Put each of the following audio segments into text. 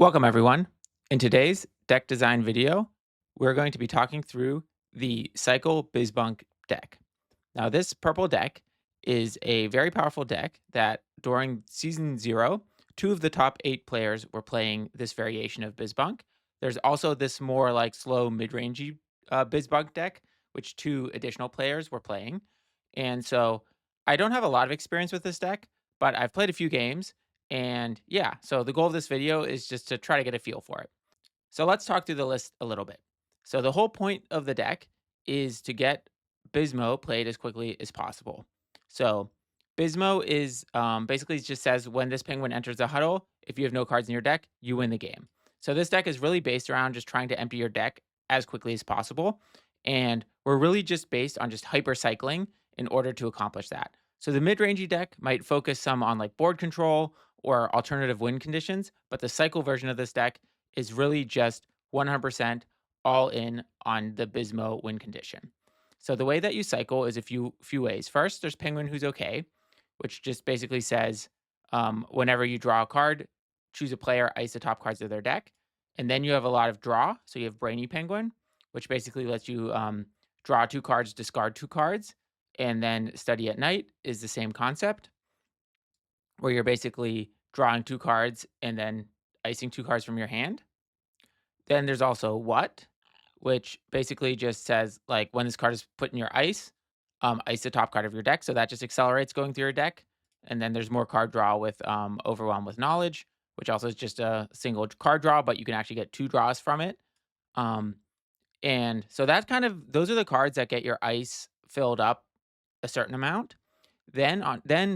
Welcome everyone. In today's deck design video, we're going to be talking through the Cycle BizBunk deck. Now this purple deck is a very powerful deck that during season 0, 2 of the top 8 players were playing this variation of BizBunk. There's also this more like slow mid-rangey BizBunk deck, which 2 additional players were playing. And so I don't have a lot of experience with this deck, but I've played a few games and yeah, so the goal of this video is just to try to get a feel for it. So let's talk through the list a little bit. So the whole point of the deck is to get Bizmo played as quickly as possible. So Bizmo is basically just says when this penguin enters the huddle, if you have no cards in your deck, you win the game. So this deck is really based around just trying to empty your deck as quickly as possible. And we're really just based on just hyper cycling in order to accomplish that. So the mid-rangey deck might focus some on like board control or alternative win conditions, but the cycle version of this deck is really just 100% all in on the Bizmo win condition. So the way that you cycle is a few ways. First, there's PenguinWhoSOK, which just basically says whenever you draw a card, choose a player, ice the top cards of their deck. And then you have a lot of draw. So you have BrainyPenguin, which basically lets you draw 2 cards, discard 2 cards. And then StudyAllNight is the same concept, where you're basically drawing 2 cards and then icing 2 cards from your hand. Then there's also what, which basically just says like when this card is put in your ice the top card of your deck. So that just accelerates going through your deck. And then there's more card draw with OverwhelmWithKnowledge, which also is just a single card draw, but you can actually get 2 draws from it. Um, and so that those are the cards that get your ice filled up a certain amount. Then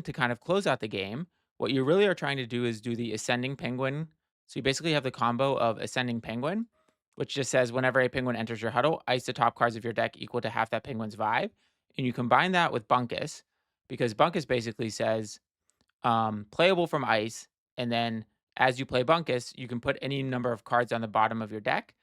to kind of close out the game, what you really are trying to do is do the ascending penguin. So you basically have the combo of ascending penguin, which just says whenever a penguin enters your huddle, ice the top cards of your deck equal to half that penguin's vibe. And you combine that with Bunkus, because Bunkus basically says playable from ice. And then as you play Bunkus, you can put any number of cards on the bottom of your deck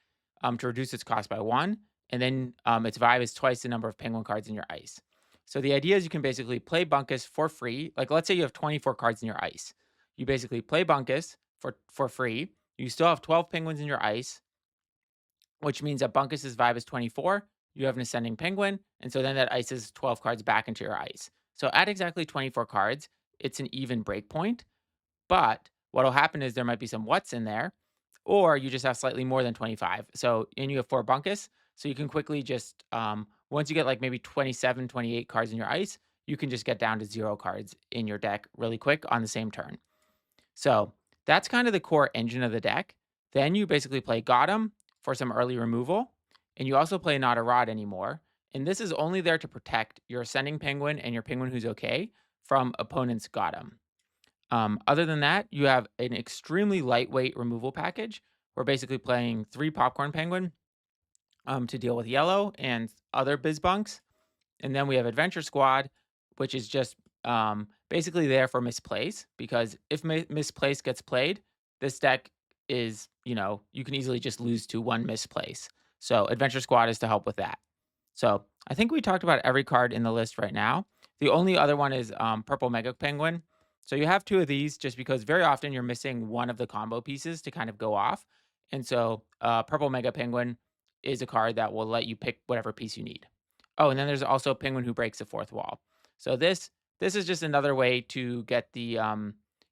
to reduce its cost by 1. And then its vibe is twice the number of penguin cards in your ice. So the idea is you can basically play Bunkus for free. Like let's say you have 24 cards in your ice. You basically play Bunkus for free. You still have 12 penguins in your ice, which means that Bunkus's vibe is 24. You have an ascending penguin, and so then that ices 12 cards back into your ice. So at exactly 24 cards, it's an even break point. But what'll happen is there might be some what's in there, or you just have slightly more than 25. So, and you have 4 Bunkus, so you can quickly just, once you get like maybe 27, 28 cards in your ice, you can just get down to 0 cards in your deck really quick on the same turn. So that's kind of the core engine of the deck. Then you basically play GotEm for some early removal, and you also play NotaRodAnymore. And this is only there to protect your Ascending Penguin and your PenguinWhoSOK from opponents' GotEm. Other than that, you have an extremely lightweight removal package. We're basically playing 3 PopcornPenguin to deal with yellow and other BizBunks. And then we have AdventureSquad, which is just basically there for misplace, because if misplace gets played, this deck is, you can easily just lose to 1 misplace. So AdventureSquad is to help with that. So I think we talked about every card in the list right now. The only other one is PurpleMegaPenguin. So you have 2 of these just because very often you're missing one of the combo pieces to kind of go off. And so PurpleMegaPenguin is a card that will let you pick whatever piece you need. Oh, and then there's also PenguinWhoBreakstheFourthWall. So this is just another way to get the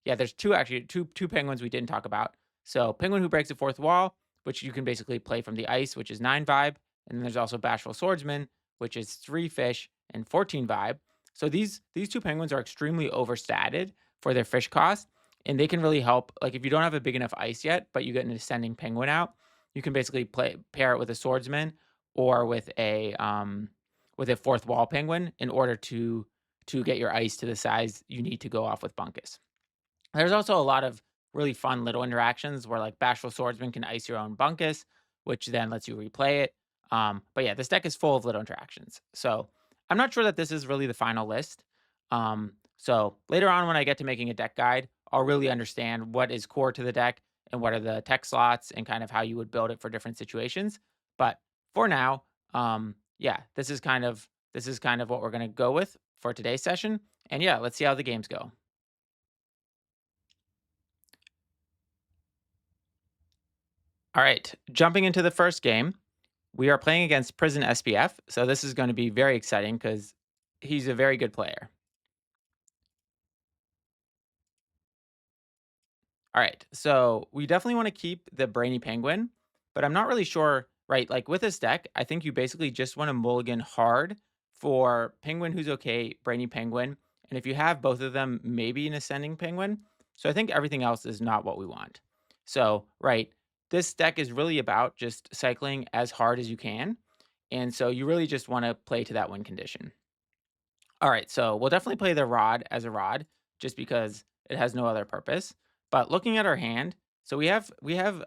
there's two penguins we didn't talk about. So PenguinWhoBreakstheFourthWall, which you can basically play from the ice, which is 9 vibe. And then there's also Bashful Swordsman, which is 3 fish and 14 vibe. So these 2 penguins are extremely overstated for their fish cost, and they can really help. Like if you don't have a big enough ice yet, but you get an ascending penguin out, you can basically pair it with a swordsman or with a 4th wall penguin in order to get your ice to the size you need to go off with Bunkus. There's also a lot of really fun little interactions where like Bashful Swordsman can ice your own Bunkus, which then lets you replay it. But yeah, this deck is full of little interactions. So I'm not sure that this is really the final list. So later on when I get to making a deck guide, I'll really understand what is core to the deck and what are the tech slots and kind of how you would build it for different situations. But for now, yeah, this is kind of what we're going to go with for today's session. And yeah, let's see how the games go. All right, jumping into the first game, we are playing against Prison SPF, so this is going to be very exciting because he's a very good player. All right, so we definitely want to keep the Brainy Penguin, but I'm not really sure, right? Like with this deck, I think you basically just want to mulligan hard for Penguin Who's Okay, Brainy Penguin, and if you have both of them, maybe an Ascending Penguin. So I think everything else is not what we want. So, right, this deck is really about just cycling as hard as you can, and so you really just want to play to that win condition. All right, so we'll definitely play the rod as a rod just because it has no other purpose. But looking at our hand, so we have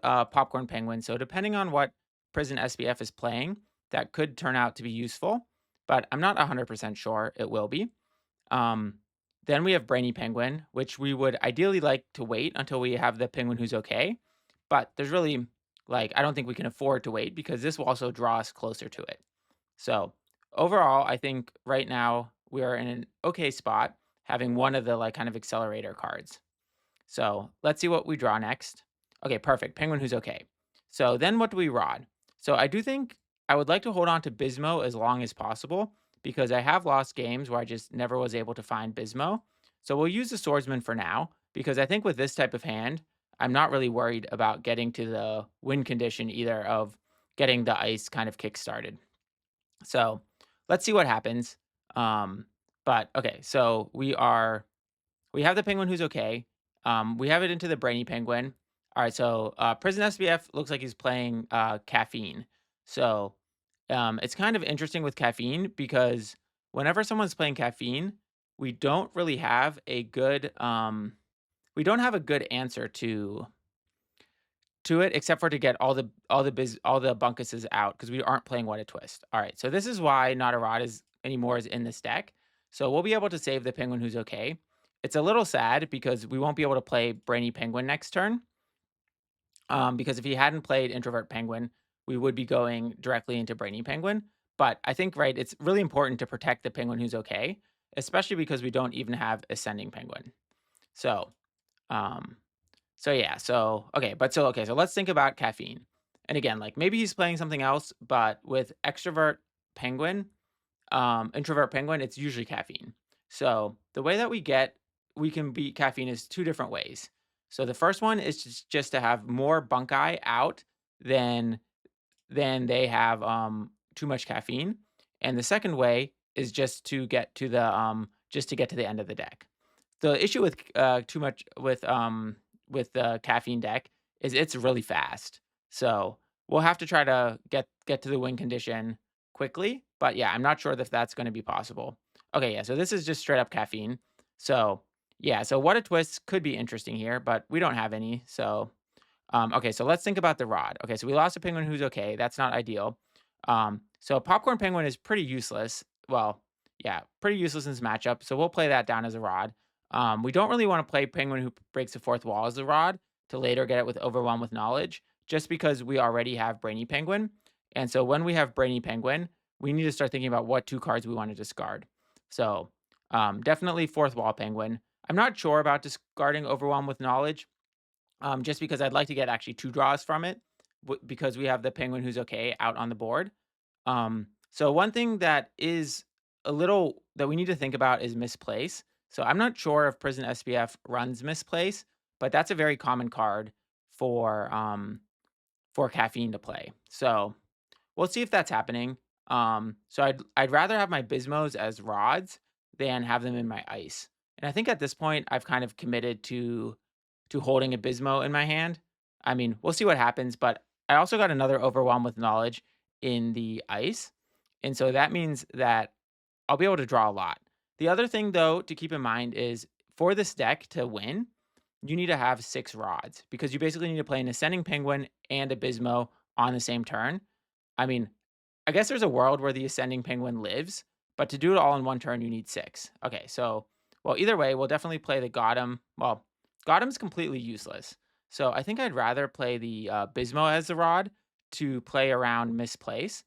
popcorn penguin. So depending on what prison SPF is playing, that could turn out to be useful, but I'm not 100% sure it will be. Um, then we have brainy penguin, which we would ideally like to wait until we have the penguin who's okay. But there's really like I don't think we can afford to wait because this will also draw us closer to it. So overall, I think right now we are in an okay spot having one of the like kind of accelerator cards. So let's see what we draw next. Okay, perfect. Penguin who's okay. So then what do we rod? So I do think I would like to hold on to Bismo as long as possible because I have lost games where I just never was able to find Bismo. So we'll use the swordsman for now because I think with this type of hand, I'm not really worried about getting to the win condition either of getting the ice kind of kick started. So let's see what happens. But okay, so we have the penguin who's okay. We have it into the brainy penguin. All right, so prison SBF looks like he's playing caffeine. So it's kind of interesting with caffeine because whenever someone's playing caffeine, we don't really have a good we don't have a good answer to it, except for to get all the bunkuses out because we aren't playing What a Twist. All right, so this is why Not a Rod is anymore is in this deck. So we'll be able to save the penguin who's okay. It's a little sad because we won't be able to play Brainy Penguin next turn. Because if he hadn't played Introvert Penguin, we would be going directly into Brainy Penguin. But I think right, it's really important to protect the penguin who's okay, especially because we don't even have Ascending Penguin. So um, so yeah, so okay, so let's think about caffeine. And again, like maybe he's playing something else, but with extrovert penguin, introvert penguin, it's usually caffeine. So the way that we can beat caffeine is two different ways. So the first one is just to have more bunkai out than they have too much caffeine. And the second way is just to get to the end of the deck. The issue with too much with the caffeine deck is it's really fast. So we'll have to try to get to the win condition quickly. But yeah, I'm not sure if that's going to be possible. Okay, yeah. So this is just straight up caffeine. So yeah, so what a twist could be interesting here, but we don't have any. So okay, so let's think about the rod. Okay, so we lost a penguin who's okay. That's not ideal. So popcorn penguin is pretty useless. Well, yeah, pretty useless in this matchup. So we'll play that down as a rod. We don't really want to play penguin who breaks the fourth wall as a rod to later get it with overwhelm with knowledge, just because we already have brainy penguin. And so when we have brainy penguin, we need to start thinking about what two cards we want to discard. So definitely fourth wall penguin. I'm not sure about discarding overwhelm with knowledge just because I'd like to get actually two draws from it because we have the penguin who's okay out on the board. So one thing that is a little that we need to think about is misplace. So I'm not sure if Prison SPF runs misplace, but that's a very common card for caffeine to play. So we'll see if that's happening. So I'd rather have my Bismos as rods than have them in my ice. And I think at this point I've kind of committed to holding a Bismo in my hand. I mean, we'll see what happens, but I also got another overwhelm with knowledge in the ice. And so that means that I'll be able to draw a lot. The other thing though to keep in mind is for this deck to win, you need to have 6 rods because you basically need to play an ascending penguin and a Bismo on the same turn. I mean, I guess there's a world where the ascending penguin lives, but to do it all in one turn, you need 6. Okay, so, well, either way, we'll definitely play the GotEm. Well, GotEm's completely useless. So I think I'd rather play the Bismo as the rod to play around misplace,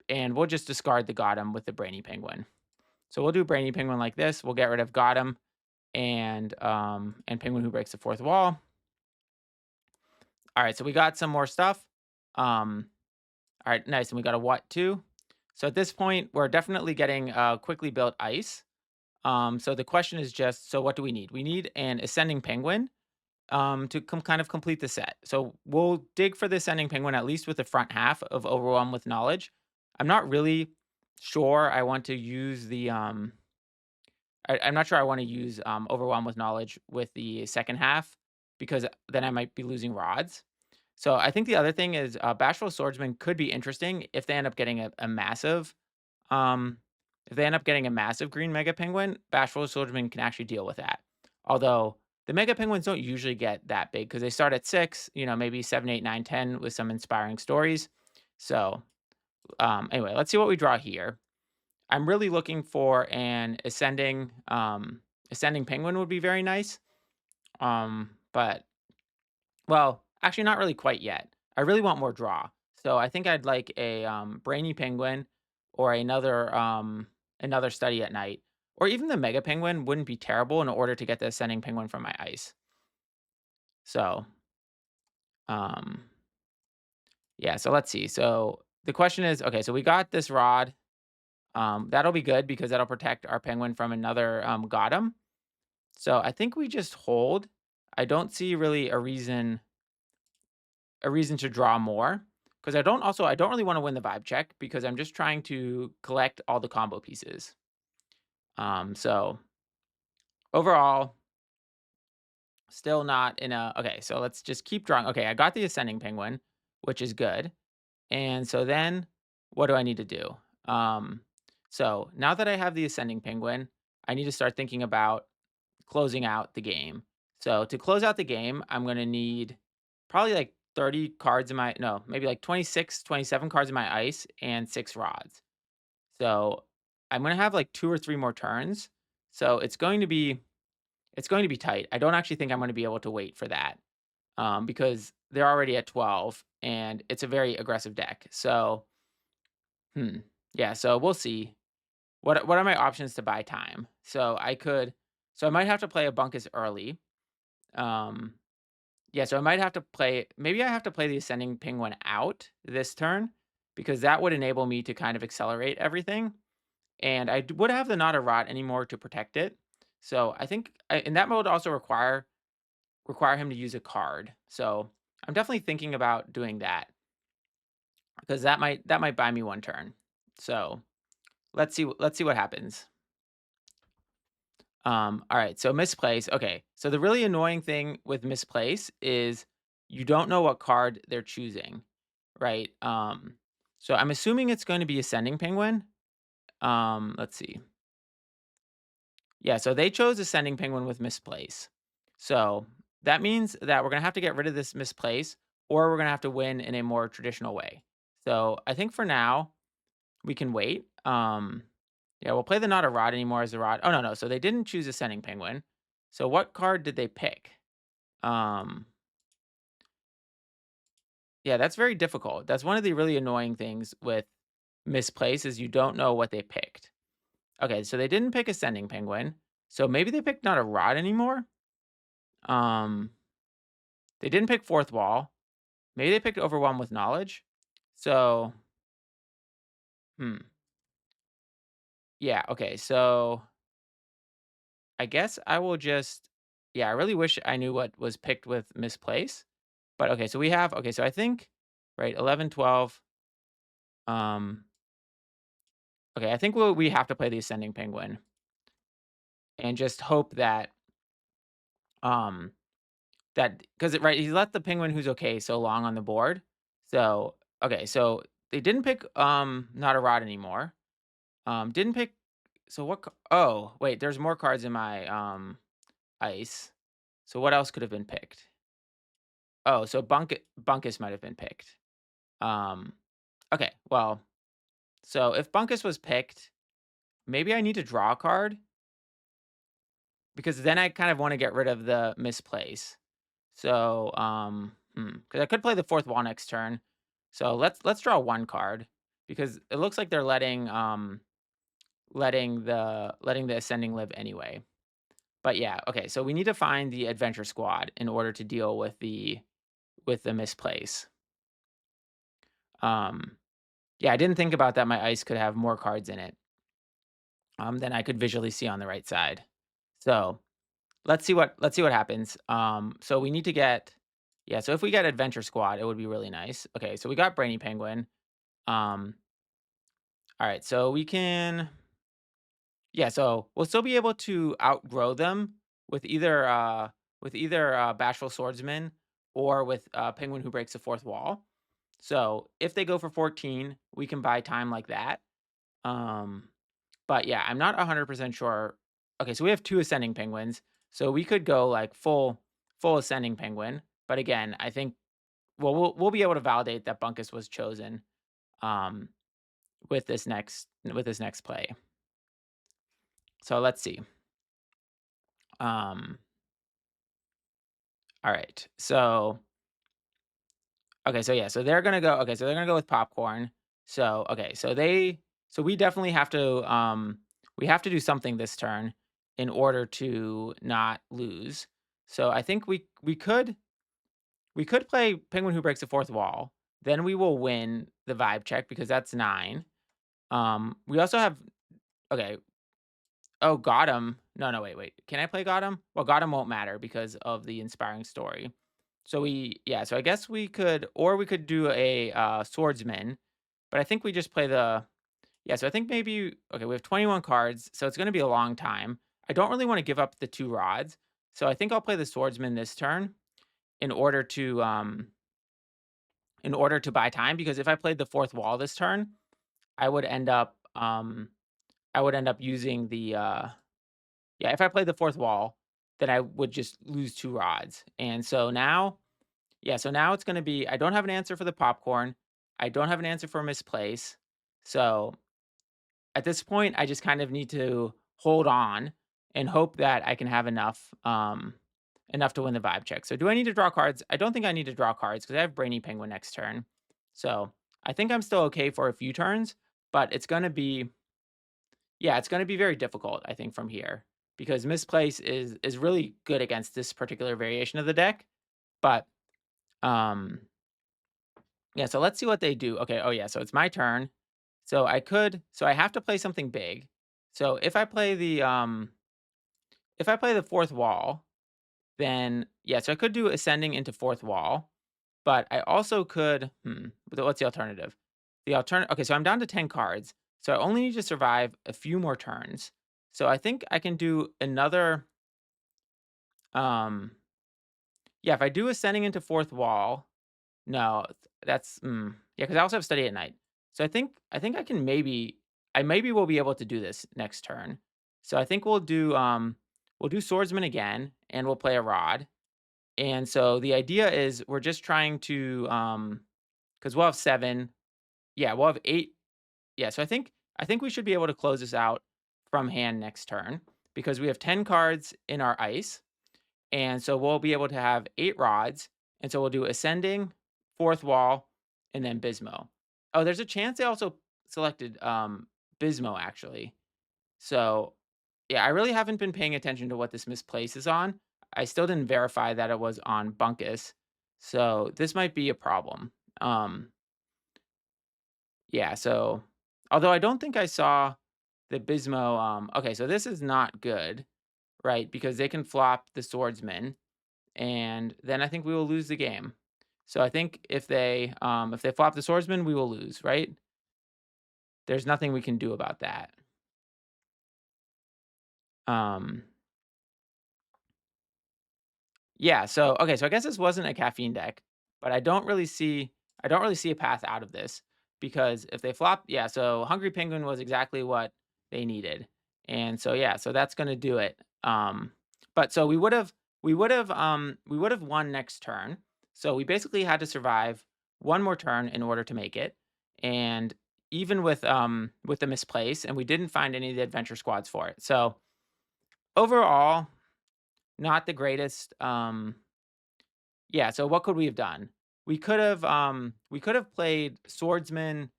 and we'll just discard the GotEm with the Brainy Penguin. So we'll do Brainy Penguin like this. We'll get rid of GotEm and Penguin who breaks the fourth wall. All right, so we got some more stuff. All right, nice. And we got a what too. So at this point, we're definitely getting quickly built ice. So the question is just, so what do we need? We need an ascending penguin to kind of complete the set. So we'll dig for the ascending penguin at least with the front half of Overwhelm with Knowledge. I'm not really sure I want to use the I'm not sure I want to use Overwhelm with Knowledge with the second half because then I might be losing rods. So I think the other thing is Bashful Swordsman could be interesting if they end up getting a massive um, if they end up getting a massive green Mega Penguin. Bashful Swordsman can actually deal with that. Although the Mega Penguins don't usually get that big because they start at 6, maybe 7, 8, 9, 10 with some inspiring stories. So anyway, let's see what we draw here. I'm really looking for an ascending penguin would be very nice. But well, actually not really quite yet. I really want more draw. So I think I'd like a brainy penguin or another study at night. Or even the mega penguin wouldn't be terrible in order to get the ascending penguin from my ice. So um yeah, so let's see. So the question is, okay, so we got this rod. That'll be good because that'll protect our penguin from another GotEm. So I think we just hold. I don't see really a reason to draw more because I don't really want to win the vibe check because I'm just trying to collect all the combo pieces. So overall, still not in a okay. So let's just keep drawing. Okay, I got the ascending penguin, which is good. And so then what do I need to do? Um, so now that I have the ascending penguin, I need to start thinking about closing out the game. So to close out the game, I'm going to need probably like 30 cards in my, no, maybe like 26, 27 cards in my ice and 6 rods. So I'm going to have like 2 or 3 more turns. So it's going to be tight. I don't actually think I'm going to be able to wait for that because they're already at 12 and it's a very aggressive deck. So, hmm. Yeah, so we'll see. What are my options to buy time? So I might have to play a Bunkus early. Um, yeah, so I might have to play maybe I have to play the Ascending Penguin out this turn because that would enable me to kind of accelerate everything, and would have the NotaRodAnymore to protect it. So I think and that mode also require him to use a card. So I'm definitely thinking about doing that because that might buy me one turn. So let's see what happens. All right, so misplace. Okay, so the really annoying thing with misplace is you don't know what card they're choosing, right? So I'm assuming it's going to be Ascending Penguin. Let's see. Yeah, so they chose Ascending Penguin with misplace. So that means that we're gonna have to get rid of this misplace, or we're gonna have to win in a more traditional way. So I think for now we can wait. Yeah, we'll play the not a rod anymore as a rod. Oh no, no. So they didn't choose Ascending Penguin. So what card did they pick? Um, yeah, that's very difficult. That's one of the really annoying things with misplace is you don't know what they picked. Okay, so they didn't pick Ascending Penguin. So maybe they picked not a rod anymore. Um, they didn't pick Fourth Wall. Maybe they picked Overwhelm with Knowledge. So, hmm. Yeah, okay. So I guess I will just yeah, I really wish I knew what was picked with misplace. But okay, so we have okay, so I think right, 11, 12. Um okay, I think we have to play the Ascending Penguin and just hope that um because right, he let the penguin who's okay so long on the board. So, okay, so they didn't pick not a rod anymore. Didn't pick so what oh, wait, there's more cards in my ice. So what else could have been picked? Oh, so Bunkus might have been picked. Um okay, well, so if Bunkus was picked, maybe I need to draw a card because then I kind of want to get rid of the misplace. So, because I could play the fourth wall next turn. So let's draw one card because it looks like they're letting the ascending live anyway. But yeah, okay. So we need to find the adventure squad in order to deal with the misplace. Yeah, I didn't think about that my ice could have more cards in it, than I could visually see on the right side. So, let's see what happens. So we need to get yeah, so if we get Adventure Squad, it would be really nice. Okay, so we got BrainyPenguin. Um, alright, so we can yeah, so we'll still be able to outgrow them with either Bashful Swordsman or with Penguin Who Breaks the Fourth Wall. So if they go for 14, we can buy time like that. Um, but yeah, I'm not 100% sure. Okay, so we have two Ascending Penguins, so we could go like full Ascending Penguin. But again, I think we'll be able to validate that Bunkus was chosen um, with this next play. So let's see. Um, all right, so okay, so yeah, so they're gonna go. Okay, so they're gonna go with popcorn. So okay, so we definitely have to we have to do something this turn in order to not lose. So I think we could play Penguin Who Breaks the Fourth Wall. Then we will win the vibe check because that's 9. We also have okay. Oh, GotEm. No, no, wait. Can I play GotEm? Well, GotEm won't matter because of the inspiring story. So yeah, so I guess we could, or we could do a swordsman, but I think we just play yeah, so I think maybe, okay, we have 21 cards, so it's going to be a long time. I don't really want to give up the 2 rods, so I think I'll play the swordsman this turn in order to, buy time, because if I played the fourth wall this turn, I would end up, using yeah, if I played the fourth wall, then I would just lose 2 rods. And so now yeah, so now it's gonna be I don't have an answer for the popcorn. I don't have an answer for misplace. So at this point, I just kind of need to hold on and hope that I can have enough to win the vibe check. So do I need to draw cards? I don't think I need to draw cards because I have Brainy Penguin next turn. So I think I'm still okay for a few turns, but it's gonna be yeah, it's gonna be very difficult, I think, from here. Because misplace is really good against this particular variation of the deck. But um yeah, so let's see what they do. Okay, oh yeah, so it's my turn. So I have to play something big. So if I play the fourth wall, then yeah, so I could do ascending into fourth wall, but I also could what's the alternative? Okay, so I'm down to 10 cards. So I only need to survive a few more turns. So I think I can do another um yeah, if I do ascending into fourth wall, no, that's yeah, because I also have study at night. So I think I can maybe will be able to do this next turn. So I think we'll do swordsman again and we'll play a rod. And so the idea is we're just trying to because we'll have 7. Yeah, we'll have 8. Yeah, so I think we should be able to close this out from hand next turn because we have 10 cards in our ice. And so we'll be able to have 8 rods. And so we'll do ascending, fourth wall, and then Bismo. Oh, there's a chance they also selected Bismo actually. So yeah, I really haven't been paying attention to what this misplace is on. I still didn't verify that it was on Bunkus. So this might be a problem. Um, yeah, so although I don't think I saw the Bismo, okay, so this is not good, right? Because they can flop the swordsman and then I think we will lose the game. So I think if they flop the swordsman, we will lose, right? There's nothing we can do about that. Um, yeah. So okay. So I guess this wasn't a caffeine deck, but I don't really see a path out of this because if they flop, yeah. So Hungry Penguin was exactly what they needed, and so yeah. So that's gonna do it. But so we would have won next turn. So we basically had to survive one more turn in order to make it, and even with the misplace, and we didn't find any of the adventure squads for it. So overall, not the greatest. Yeah. So what could we have done? We could have played swordsman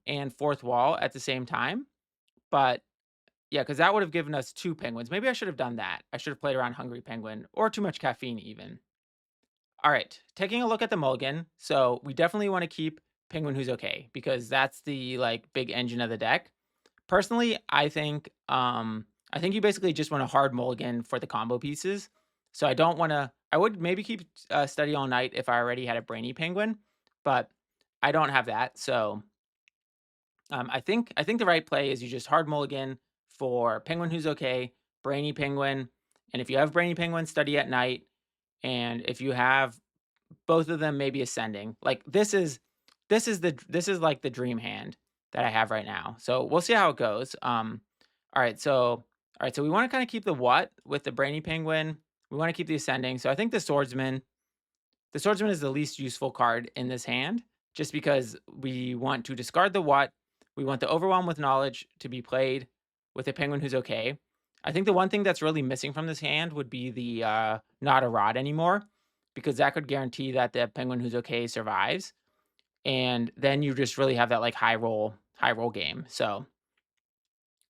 and fourth wall at the same time, but yeah, because that would have given us 2 penguins. Maybe I should have done that. I should have played around Hungry Penguin or too much caffeine even. All right, taking a look at the mulligan. So we definitely want to keep PenguinWhoosOK because that's the like big engine of the deck. Personally, I think you basically just want a hard mulligan for the combo pieces. So I don't want to. I would maybe keep StudyAllNight if I already had a BrainyPenguin, but I don't have that. So I think the right play is you just hard mulligan for PenguinWhoosOK, BrainyPenguin, and if you have BrainyPenguin, Study at Night, and if you have both of them, maybe Ascending. Like this is like the dream hand that I have right now. So we'll see how it goes. All right, so we want to kind of keep the what with the BrainyPenguin. We want to keep the Ascending. So I think the swordsman is the least useful card in this hand, just because we want to discard the what. We want the overwhelm with knowledge to be played with a penguin who's okay. I think the one thing that's really missing from this hand would be the not a rod anymore, because that could guarantee that the penguin who's okay survives, and then you just really have that like high roll game. So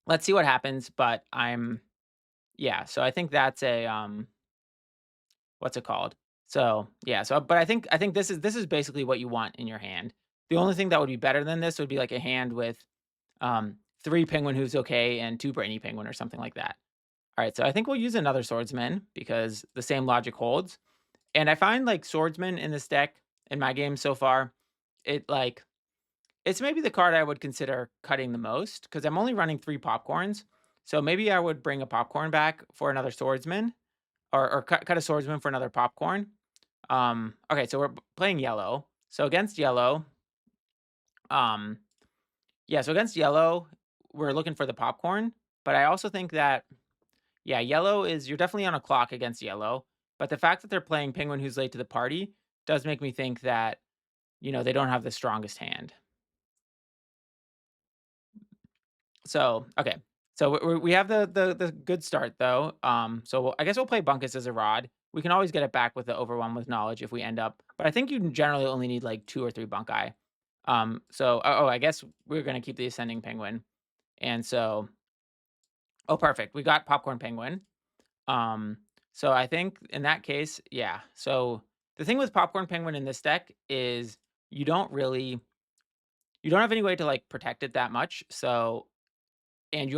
let's see what happens. But yeah. So I think that's a what's it called? So yeah, but I think this is basically what you want in your hand. The only thing that would be better than this would be like a hand with 3 penguin who's okay and 2 brainy penguin or something like that. All right, so I think we'll use another swordsman because the same logic holds. And I find like swordsman in this deck in my game so far, it like it's maybe the card I would consider cutting the most because I'm only running 3 popcorns. So maybe I would bring a popcorn back for another swordsman or cut a swordsman for another popcorn. Okay, so we're playing yellow. So against yellow, um, yeah, so against yellow, we're looking for the popcorn. But I also think that, yeah, yellow is, you're definitely on a clock against yellow. But the fact that they're playing Penguin Who's Late to the Party does make me think that, they don't have the strongest hand. So, okay. So we have the good start though. So I guess we'll play Bunkus as a rod. We can always get it back with the overwhelm with knowledge if we end up. But I think you generally only need like 2 or 3 bunkai. I guess we're gonna keep the ascending penguin. And so, oh, perfect. We got popcorn penguin. So I think in that case, yeah. So the thing with popcorn penguin in this deck is you don't really you don't have any way to like protect it that much. So and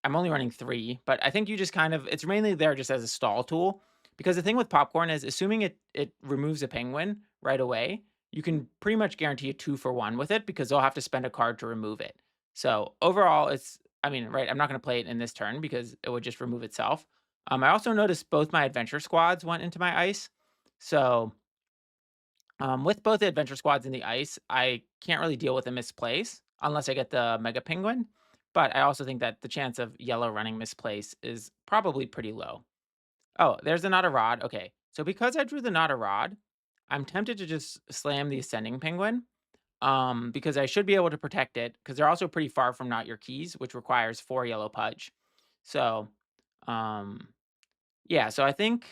I'm only running 3, but I think you just kind of, it's mainly there just as a stall tool, because the thing with popcorn is assuming it removes a penguin right away, you can pretty much guarantee a 2-for-1 with it because they'll have to spend a card to remove it. So overall, right, I'm not going to play it in this turn because it would just remove itself. I also noticed both my adventure squads went into my ice. So with both the adventure squads in the ice, I can't really deal with a misplace unless I get the Mega Penguin. But I also think that the chance of yellow running misplace is probably pretty low. Oh, there's the not a rod. Okay, so because I drew the not a rod, I'm tempted to just slam the ascending penguin because I should be able to protect it because they're also pretty far from not your keys, which requires 4 yellow pudge. So, yeah, so I think,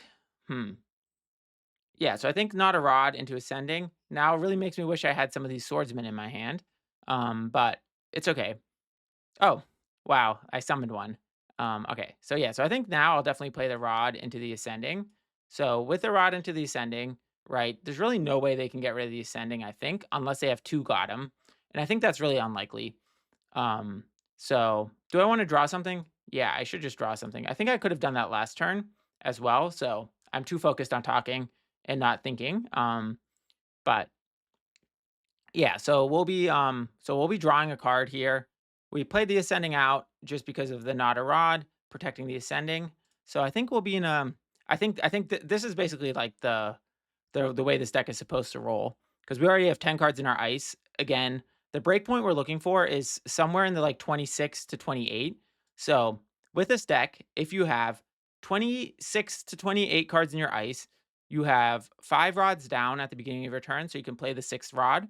yeah, so I think not a rod into ascending now really makes me wish I had some of these swordsmen in my hand, but it's okay. Oh, wow, I summoned one. Okay, so yeah, so I think now I'll definitely play the rod into the ascending. So with the rod into the ascending, right, there's really no way they can get rid of the ascending, I think, unless they have 2 GotEm, and I think that's really unlikely. Um, so do I want to draw something? Yeah, I should just draw something. I think I could have done that last turn as well, so I'm too focused on talking and not thinking. But yeah, so we'll be drawing a card here. We played the ascending out just because of the not a rod protecting the ascending. So I think we'll be in a I think this is basically like the way this deck is supposed to roll because we already have 10 cards in our ice. Again, the breakpoint we're looking for is somewhere in the like 26 to 28. So with this deck, if you have 26 to 28 cards in your ice, you have 5 rods down at the beginning of your turn, so you can play the 6th rod,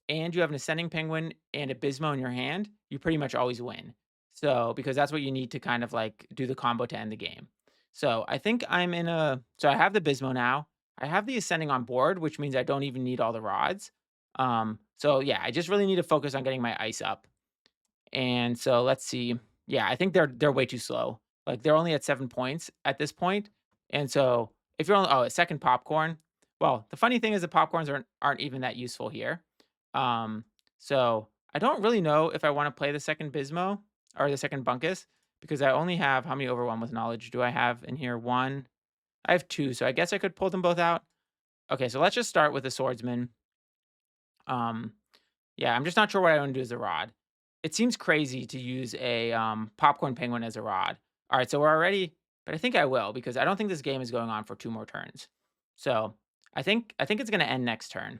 and you have an ascending penguin and a Bismo in your hand, you pretty much always win. So because that's what you need to kind of like do the combo to end the game. So I think so I have the Bismo now. I have the ascending on board, which means I don't even need all the rods. So yeah, I just really need to focus on getting my ice up. And so let's see. Yeah, I think they're way too slow. Like they're only at 7 points at this point. And so if you're only a second popcorn, well, the funny thing is the popcorns aren't even that useful here. So I don't really know if I want to play the second Bismo or the second Bunkus because I only have how many Overwhelm with Knowledge do I have in here? One. I have two, so I guess I could pull them both out. Okay, so let's just start with the Swordsman. Um, yeah, I'm just not sure what I want to do as a rod. It seems crazy to use a popcorn penguin as a rod. All right, so we're already, but I think I will because I don't think this game is going on for 2 more turns. So I think it's going to end next turn.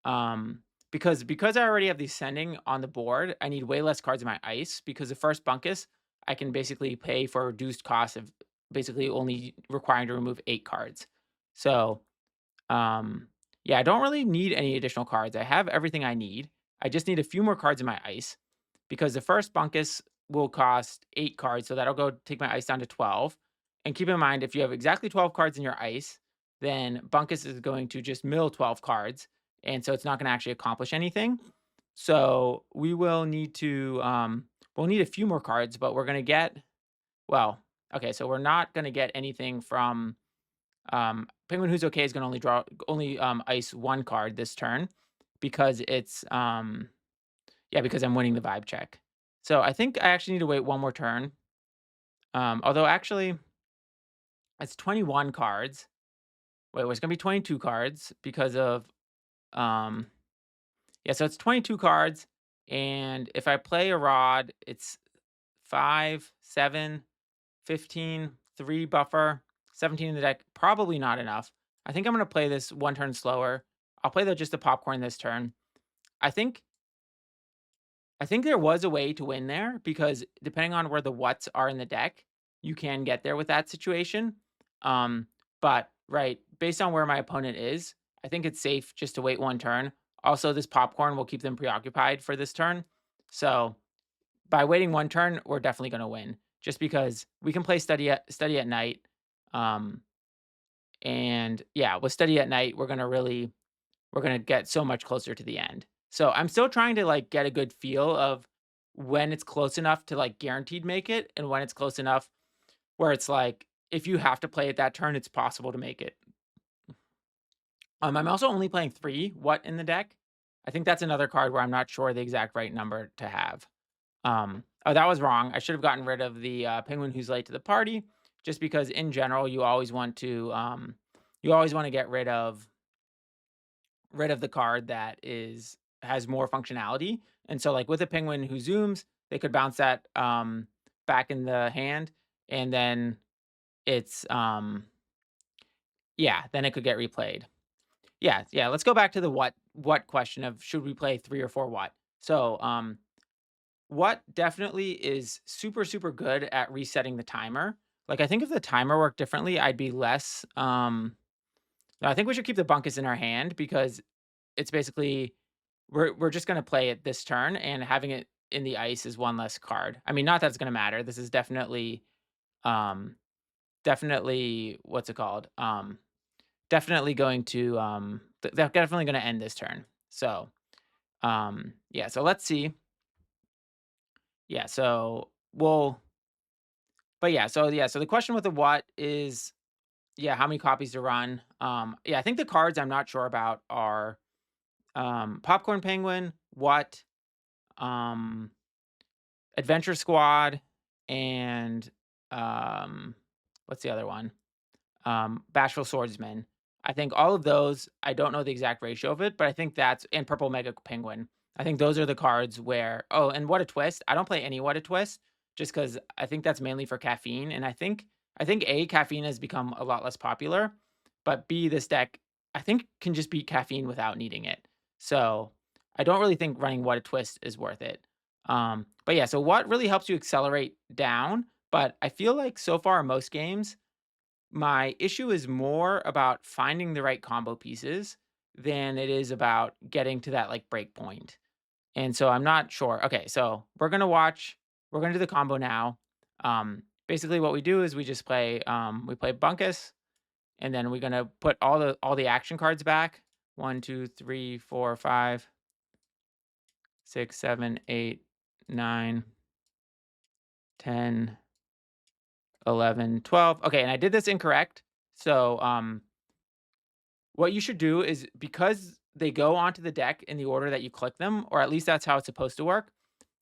Um, because I already have the Ascending on the board, I need way less cards in my ice because the first Bunkus I can basically pay for a reduced cost of basically only requiring to remove 8 cards. So um, yeah, I don't really need any additional cards. I have everything I need. I just need a few more cards in my ice because the first Bunkus will cost 8 cards, so that'll go take my ice down to 12. And keep in mind, if you have exactly 12 cards in your ice, then Bunkus is going to just mill 12 cards, and so it's not going to actually accomplish anything. So we will need to we'll need a few more cards, but we're going to get well, okay, so we're not going to get anything from PenguinWhoosOK is gonna only ice 1 card this turn because it's yeah, because I'm winning the vibe check. So I think I actually need to wait 1 more turn. Although actually it's 21 cards. Wait, well, it's gonna be 22 cards because of um yeah, so it's 22 cards. And if I play a rod, it's 5, 7, 15, 3 buffer, 17 in the deck. Probably not enough. I think I'm going to play this 1 turn slower. I'll play just the popcorn this turn. I think I think there was a way to win there because depending on where the whats are in the deck, you can get there with that situation. Um, but right, based on where my opponent is, I think it's safe just to wait 1 turn. Also, this popcorn will keep them preoccupied for this turn. So by waiting 1 turn, we're definitely going to win just because we can play study at night. Um, and yeah, with study at night, we're going to get so much closer to the end. So I'm still trying to like get a good feel of when it's close enough to like guaranteed make it and when it's close enough where it's like if you have to play it that turn, it's possible to make it. I'm also only playing 3 what in the deck. I think that's another card where I'm not sure the exact right number to have. Oh, that was wrong. I should have gotten rid of the penguin who's late to the party, just because in general you always want to get rid of the card that has more functionality. And so, like with a penguin who zooms, they could bounce that back in the hand, and then it's yeah, then it could get replayed. Yeah, yeah. Let's go back to the what question of should we play 3 or 4 what. So what definitely is super, super good at resetting the timer. Like, I think if the timer worked differently, I'd be less, no, I think we should keep the bunkus in our hand because it's basically we're just gonna play it this turn, and having it in the ice is 1 less card. I mean, not that it's gonna matter. This is um, definitely what's it called? Definitely going to, they're definitely gonna end this turn. So, yeah, so let's see. Yeah, so we'll But yeah, so the question with the what is, yeah, how many copies to run? Yeah, I think the cards I'm not sure about are Popcorn Penguin, what, um, Adventure Squad, and um, what's the other one? Bashful Swordsman. I think all of those, I don't know the exact ratio of it, but I think that's and Purple Mega Penguin. I think those are the cards where oh, and What a Twist. I don't play any What a Twist just because I think that's mainly for caffeine. And I think A, caffeine has become a lot less popular, but B, this deck I think can just beat caffeine without needing it. So I don't really think running What a Twist is worth it. But yeah, so what really helps you accelerate down, but I feel like so far in most games, my issue is more about finding the right combo pieces than it is about getting to that like break point. And so I'm not sure. Okay, so we're gonna do the combo now. Basically what we do is we play Bunkus, and then we're gonna put all the action cards back. 1, 2, 3, 4, 5, 6, 7, 8, 9, 10, 11, 12. Okay, and I did this incorrect. So what you should do is because they go onto the deck in the order that you click them, or at least that's how it's supposed to work.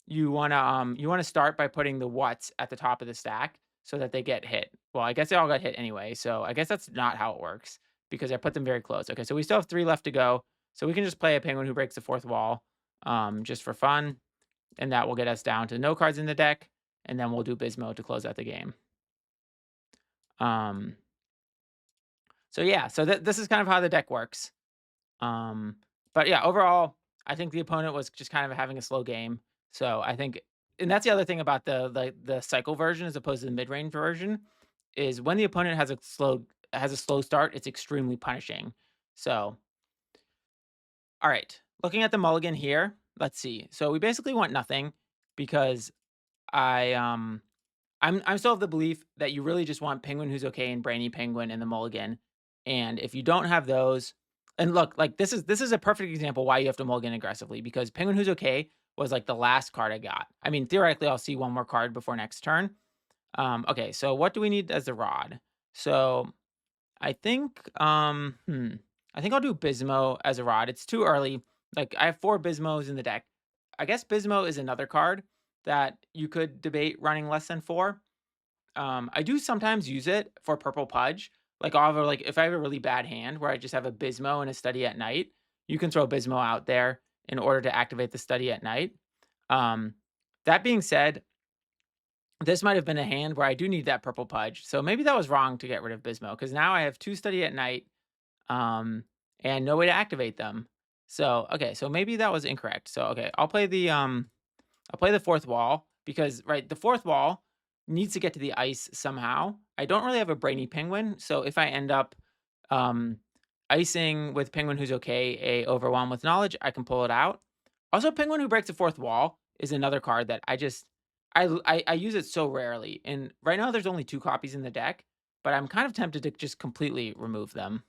You wanna start by putting the whats at the top of the stack so that they get hit. Well, I guess they all got hit anyway, so I guess that's not how it works because I put them very close. Okay, so we still have 3 left to go, so we can just play a penguin who breaks the fourth wall, just for fun, and that will get us down to no cards in the deck, and then we'll do Bizmo to close out the game. Um, so yeah, so this is kind of how the deck works. Um, but yeah, overall, I think the opponent was just kind of having a slow game. So I think, and that's the other thing about the cycle version as opposed to the mid range version, is when the opponent has a slow start, it's extremely punishing. So all right, looking at the mulligan here, let's see. So we basically want nothing because I I'm still of the belief that you really just want Penguin Who's Okay and BrainyPenguin in the mulligan. And if you don't have those, and look, like this is a perfect example why you have to mulligan aggressively because Penguin Who's Okay was like the last card I got. I mean, theoretically, I'll see one more card before next turn. Okay, so what do we need as a rod? So I think I think I'll do Bizmo as a rod. It's too early. Like I have 4 Bizmos in the deck. I guess Bizmo is another card that you could debate running less than 4. I do sometimes use it for purple pudge. Like I'll have like if I have a really bad hand where I just have a Bizmo and a study at night, you can throw Bizmo out there in order to activate the study at night. Um, that being said, this might have been a hand where I do need that purple pudge. So maybe that was wrong to get rid of Bizmo because now I have 2 study at night um, and no way to activate them. So okay, so maybe that was incorrect. So okay, I'll play the fourth wall because, right, the fourth wall needs to get to the ice somehow. I don't really have a brainy penguin, so if I end up um, icing with Penguin Who's Okay a Overwhelm with Knowledge, I can pull it out. Also, Penguin Who Breaks the Fourth Wall is another card that I use it so rarely. And right now there's only 2 copies in the deck, but I'm kind of tempted to just completely remove them.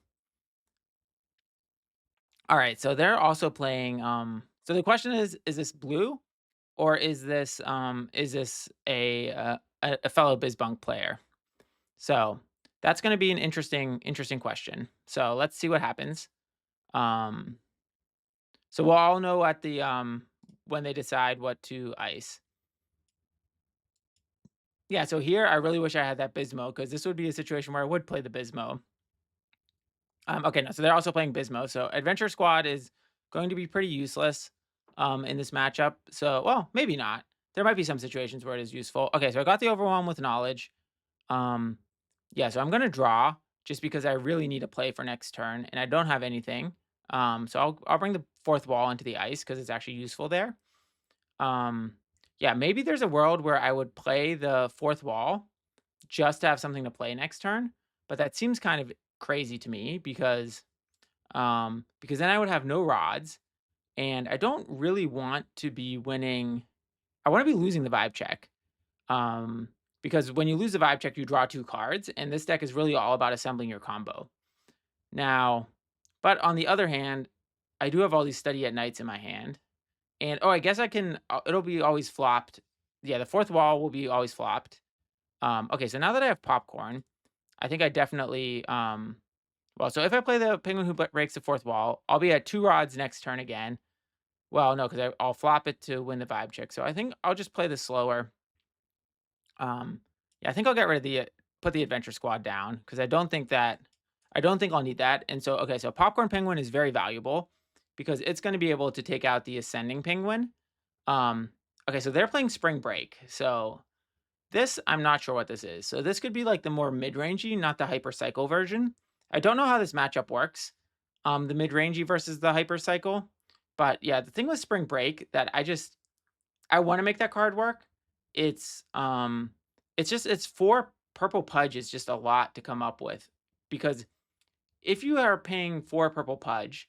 All right, so they're also playing so the question is this blue or is this a fellow BizBunk player? So that's going to be an interesting question. So let's see what happens. Um, so we'll all know at the when they decide what to ice. Yeah, so here I really wish I had that Bizmo because this would be a situation where I would play the Bizmo. Okay, no, so they're also playing Bizmo. So Adventure Squad is going to be pretty useless in this matchup. So, well, maybe not. There might be some situations where it is useful. Okay, so I got the Overwhelm with Knowledge. Um, yeah, so I'm going to draw just because I really need a play for next turn, and I don't have anything. So I'll bring the fourth wall into the ice because it's actually useful there. Yeah, maybe there's a world where I would play the fourth wall just to have something to play next turn, but that seems kind of crazy to me because then I would have no rods, and I don't really want to be winning. I want to be losing the vibe check. Um, because when you lose the vibe check, you draw 2 cards, and this deck is really all about assembling your combo. Now, but on the other hand, I do have all these study at nights in my hand. And oh, I guess I can it'll be always flopped. Yeah, the fourth wall will be always flopped. Okay, so now that I have popcorn, I think I definitely well, so if I play the penguin who breaks the fourth wall, I'll be at 2 rods next turn again. Well, no, because I'll flop it to win the vibe check. So I think I'll just play this slower. Yeah, I think I'll get rid of the put the adventure squad down because I don't think I'll need that. And so okay, so popcorn penguin is very valuable because it's going to be able to take out the ascending penguin. Um, okay, so they're playing spring break. So this I'm not sure what this is. So this could be like the more mid-rangey, not the hyper cycle version. I don't know how this matchup works. The mid-rangey versus the hyper cycle. But yeah, the thing with spring break that I want to make that card work. It's 4 purple pudge is just a lot to come up with because if you are paying 4 purple pudge,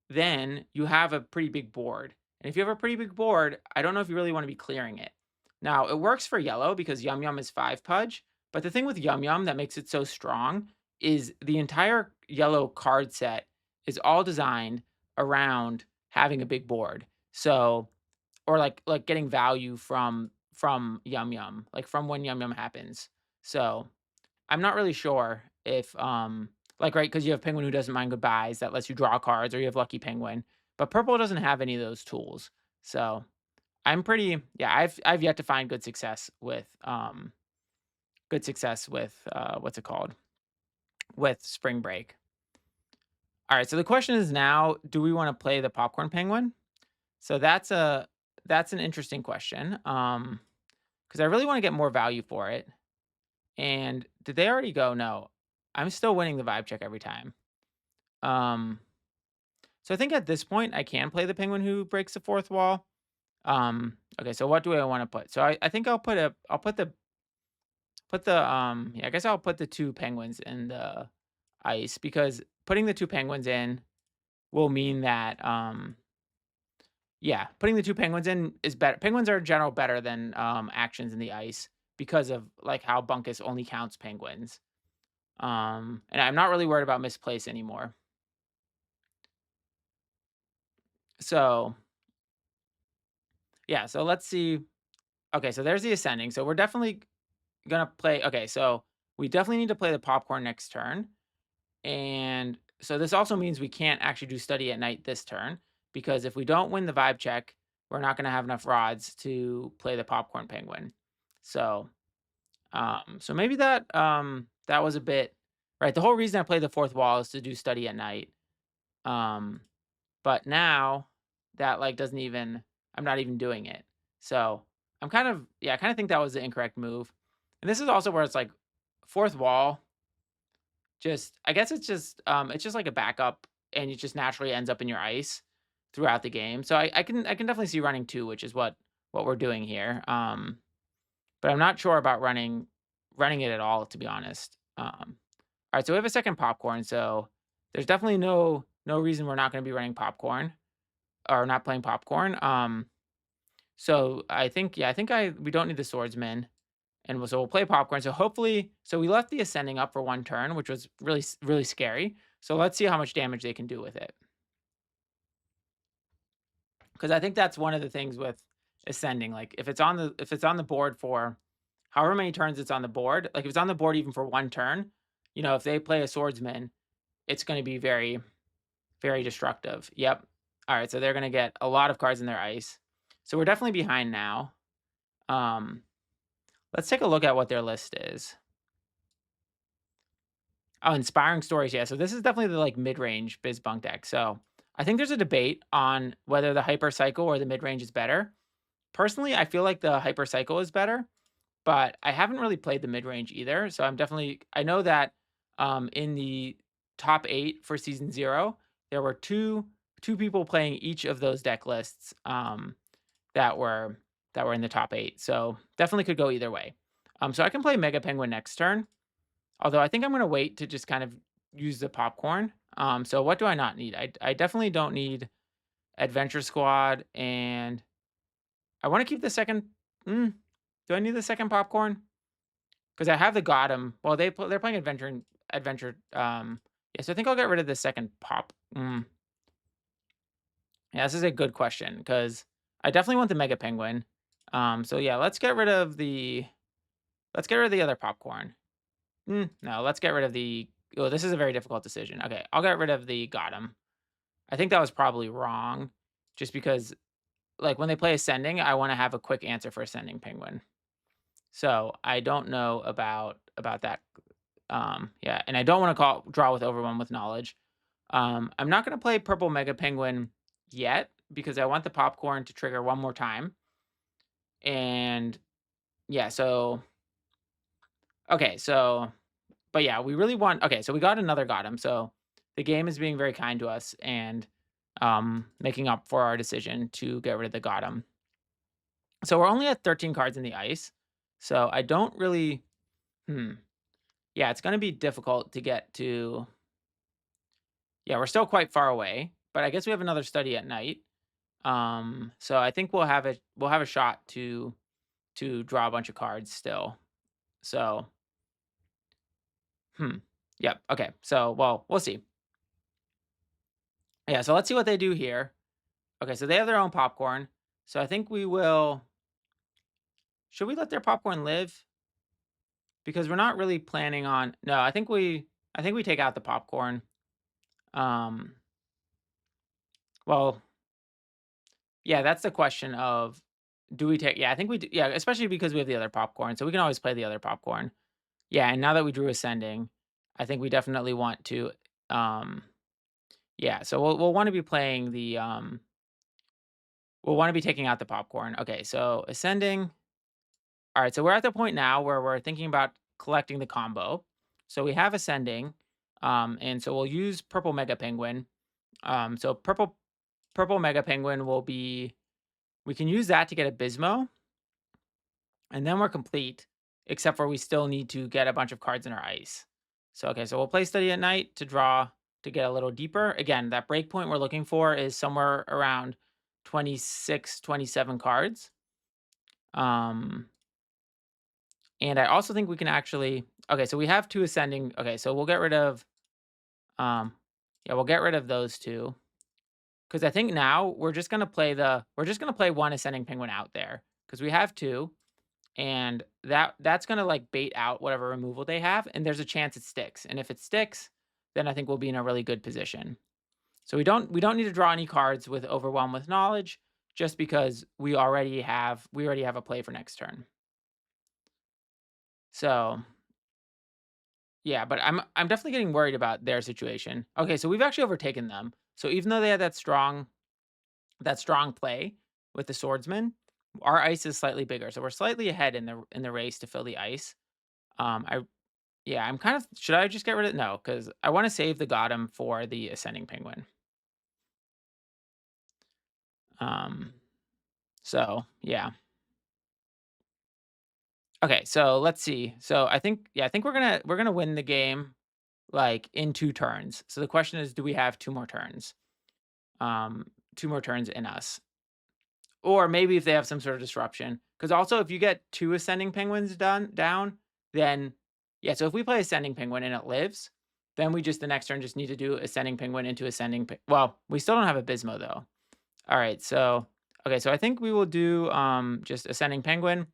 then you have a pretty big board. And if you have a pretty big board, I don't know if you really want to be clearing it. Now, it works for yellow because Yum Yum is 5 pudge, but the thing with Yum Yum that makes it so strong is the entire yellow card set is all designed around having a big board. So or like getting value from Yum Yum, like from when Yum Yum happens. So I'm not really sure if Like, right, because you have Penguin who doesn't mind goodbyes that lets you draw cards, or you have Lucky Penguin. But purple doesn't have any of those tools. So I'm pretty yeah, I've yet to find good success with what's it called? With Spring Break. All right, so the question is now, do we want to play the Popcorn Penguin? So that's an interesting question. Because I really want to get more value for it. And did they already go? No. I'm still winning the vibe check every time. Um, so I think at this point I can play the Penguin who breaks the fourth wall. Okay, so what do I want to put? So I think I'll put the yeah, I guess I'll put the two penguins in the ice because putting the two penguins in will mean that yeah, putting the two penguins in is better. Penguins are in general better than actions in the ice because of like how Bunkus only counts penguins. And I'm not really worried about misplace anymore. So yeah, so let's see. Okay, so there's the ascending. So we're definitely gonna play. Okay, so we definitely need to play the popcorn next turn. And so this also means we can't actually do study at night this turn because if we don't win the vibe check, we're not going to have enough rods to play the popcorn penguin. So, so maybe that was a bit right. The whole reason I played the fourth wall is to do study at night. Um, but now that like doesn't even I'm not even doing it. So I'm kind of yeah, I kind of think that was the incorrect move. And this is also where it's like fourth wall just I guess it's just like a backup and it just naturally ends up in your ice throughout the game. So I can definitely see running 2, which is what we're doing here. But I'm not sure about running it at all, to be honest. All right, so we have a second popcorn, so there's definitely no reason we're not going to be running popcorn or not playing popcorn. So I think yeah, I think we don't need the swordsman. And so we'll play popcorn. So hopefully, so we left the ascending up for one turn, which was really scary. So let's see how much damage they can do with it. Because I think that's one of the things with ascending. Like if it's on the board for however many turns it's on the board, like if it's on the board even for one turn, if they play a swordsman, it's going to be very destructive. Yep. All right, so they're going to get a lot of cards in their ice. So we're definitely behind now. Let's take a look at what their list is. Oh, inspiring stories. Yeah. So this is definitely the like mid-range BizBunk deck. So I think there's a debate on whether the hyper cycle or the mid-range is better. Personally, I feel like the hyper cycle is better, but I haven't really played the mid-range either. So I know that in the top 8 for season 0, there were two people playing each of those deck lists that were in the top 8. So definitely could go either way. So I can play Mega Penguin next turn. Although I think I'm gonna wait to just kind of use the popcorn. So what do I not need? I definitely don't need Adventure Squad, and I want to keep the second. Do I need the second popcorn? Because I have the GotEm. Well, they're playing Adventure. Yeah, so I think I'll get rid of the second pop. Yeah, this is a good question because I definitely want the Mega Penguin. So yeah, let's get rid of the other popcorn. No, let's get rid of the oh, this is a very difficult decision. Okay, I'll get rid of the GotEm. I think that was probably wrong, just because, like, when they play Ascending, I wanna have a quick answer for Ascending Penguin. So, I don't know about that. Yeah, and I don't wanna draw with Overwhelm with Knowledge. I'm not gonna play PurpleMegaPenguin yet, because I want the popcorn to trigger one more time. And, yeah, so okay, so but yeah, we really want okay, so we got another GotEm, so the game is being very kind to us and making up for our decision to get rid of the GotEm. So we're only at 13 cards in the ice. So I don't really yeah, it's gonna be difficult to get to yeah, we're still quite far away, but I guess we have another study at night. So I think we'll have a shot to draw a bunch of cards still. So yep, okay. So well, we'll see. Yeah, so let's see what they do here. Okay, so they have their own popcorn. So I think we will should we let their popcorn live? Because we're not really planning on no, I think we I think we take out the popcorn. Well, yeah, that's the question of do we take? Yeah, I think we do. Yeah, especially because we have the other popcorn, so we can always play the other popcorn. Yeah, and now that we drew ascending, I think we definitely want to. Um, yeah, so we'll want to be playing the. We'll want to be taking out the popcorn. Okay, so ascending. All right, so we're at the point now where we're thinking about collecting the combo. So we have ascending, and so we'll use purple mega penguin. So purple mega penguin will be. We can use that to get a Bismo, and then we're complete. Except for we still need to get a bunch of cards in our ice. So okay, so we'll play Study at Night to draw to get a little deeper. Again, that breakpoint we're looking for is somewhere around 26, 27 cards. And I also think we can actually okay, so we have 2 ascending. Okay, so we'll get rid of yeah, we'll get rid of those 2. Because I think now we're just gonna play 1 ascending penguin out there. Because we have 2, and that's gonna like bait out whatever removal they have, and there's a chance it sticks. And if it sticks, then I think we'll be in a really good position. So we don't need to draw any cards with Overwhelm with Knowledge, just because we already have a play for next turn. So yeah, but I'm definitely getting worried about their situation. Okay, so we've actually overtaken them. So even though they had that strong play with the swordsman, our ice is slightly bigger. So we're slightly ahead in the race to fill the ice. I yeah, I'm kind of should I just get rid of no, because I want to save the GotEm for the ascending penguin. Um so yeah. Okay, so let's see. So I think we're gonna win the game like in 2 turns. So the question is, do we have 2 more turns? 2 more turns in us. Or maybe if they have some sort of disruption. Because also if you get 2 ascending penguins down, then yeah, so if we play ascending penguin and it lives, then we just the next turn just need to do ascending penguin into well, we still don't have a Bismo though. All right, so okay, so I think we will do just ascending penguin.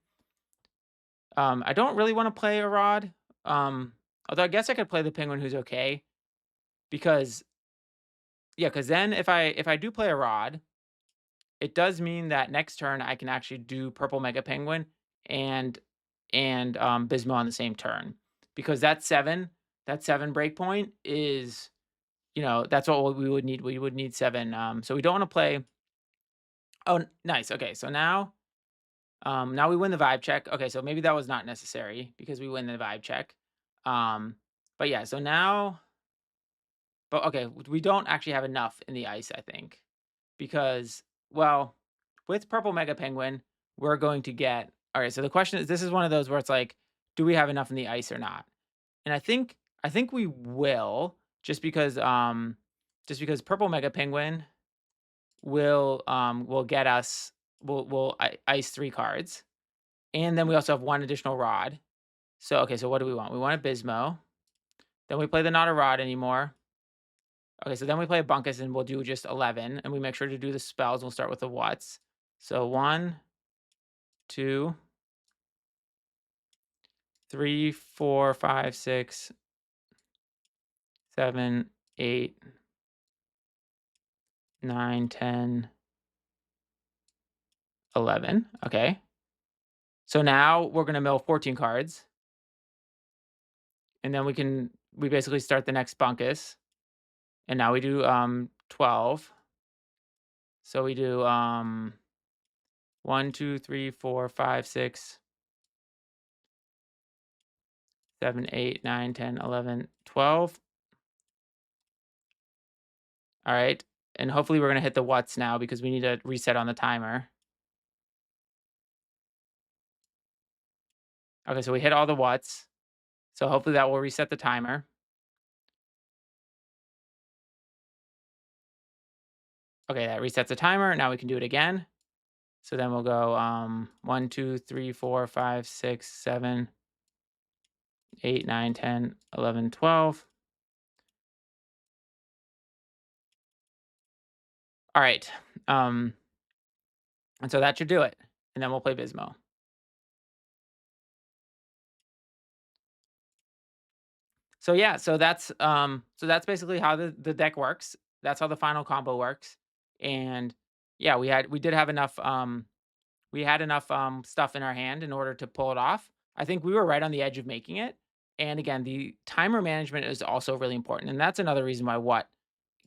I don't really want to play a rod. Although I guess I could play the penguin who's okay because yeah, because then if I do play a rod, it does mean that next turn I can actually do purple mega penguin and Bismo on the same turn because that 7 breakpoint is that's what we would need. We would need 7. So we don't want to play. Oh, nice. Okay, so now we win the vibe check. Okay, so maybe that was not necessary because we win the vibe check. But yeah, so now, but okay, we don't actually have enough in the ice, I think. Because, well, with Purple Mega Penguin, we're going to get all right, so the question is this is one of those where it's like, do we have enough in the ice or not? And I think we will just because Purple Mega Penguin will get us will ice 3 cards. And then we also have 1 additional rod. So okay, so what do we want? We want a Bismo. Then we play the NotaRodAnymore. Okay, so then we play a Bunkus and we'll do just 11. And we make sure to do the spells. We'll start with the whats. So 1, 2, 3, 4, 5, 6, 7, 8, 9, 10, 11. Okay. So now we're going to mill 14 cards. And then we basically start the next Bunkus. And now we do 12. So we do 1, 2, 3, 4, 5, 6, 7, 8, 9, 10, 11, 12. All right. And hopefully we're going to hit the whats now because we need to reset on the timer. Okay, so we hit all the whats. So hopefully that will reset the timer. Okay, that resets the timer. Now we can do it again. So then we'll go 1, 2, 3, 4, 5, 6, 7, 8, 9, 10, 11, 12. All right. And so that should do it. And then we'll play Bismo. So yeah, so that's basically how the deck works. That's how the final combo works. And yeah, we did have enough we had enough stuff in our hand in order to pull it off. I think we were right on the edge of making it. And again, the timer management is also really important. And that's another reason why what